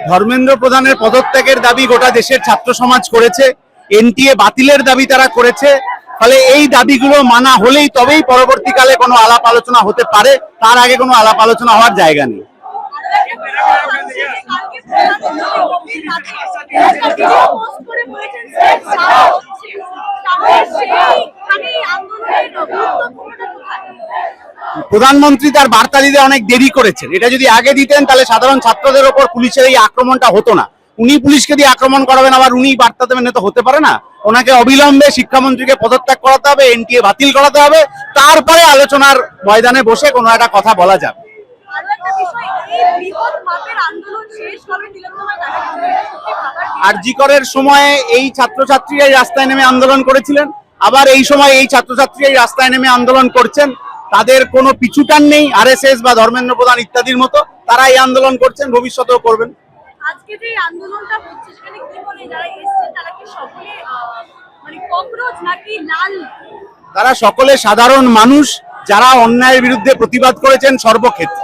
ধর্মেন্দ্র প্রধানের পদত্যাগের দাবি গোটা দেশের ছাত্র সমাজ করেছে, এনটিএ বাতিলের দাবি তারা করেছে। ফলে এই দাবিগুলো মানা হলেই তবেই পরবর্তীকালে কোনো আলাপ আলোচনা হতে পারে, তার আগে কোনো আলাপ আলোচনা হওয়ার জায়গা নেই। প্রধানমন্ত্রী তার বার্তা দিতে অনেক দেরি করেছেন। এটা যদি আগে দিতেন তাহলে সাধারণ ছাত্রদের ওপর পুলিশের এই আক্রমণটা হতো না। উনি পুলিশকে দিয়ে আক্রমণ করাবেন, আবার উনি বার্তা দেবেন, তো হতে পারে না। ওনাকে অবিলম্বে শিক্ষামন্ত্রীকে পদত্যাগ করাতে হবে, এনটিএ বাতিল করাতে হবে, তারপরে আলোচনার ময়দানে বসে কোনো একটা কথা বলা যাবে। আরজি করের সময়ে এই ছাত্রছাত্রীরাই রাস্তায় নেমে আন্দোলন করেছিলেন, আবার এই সময় এই ছাত্রছাত্রীরাই রাস্তায় নেমে আন্দোলন করছেন। তাদের কোনো পিছুটান নেই, আরএসএস বা ধর্মেন্দ্র প্রধান ইত্যাদির মতো। তারা এই আন্দোলন করছেন, ভবিষ্যতেও করবেন। আজকে যে আন্দোলনটা হচ্ছে সেখানে কি বলে যারা এসেছে তারা কি সকলে মানে ককরোচ নাকি লাল? তারা সকলে সাধারণ মানুষ যারা অন্যায়ের বিরুদ্ধে প্রতিবাদ করেছেন সর্বক্ষেত্রে।